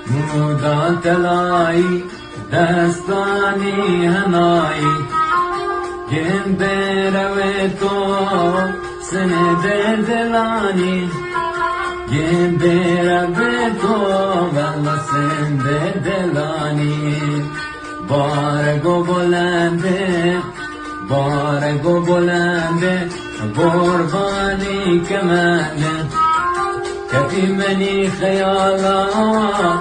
مودا تلایی دستانی هنایی گم بروی تو سن دلانی گم بروی تو والله سن دلانی بارگو بلنده بارگو بلنده قربانی کمانه کفی منی خیالا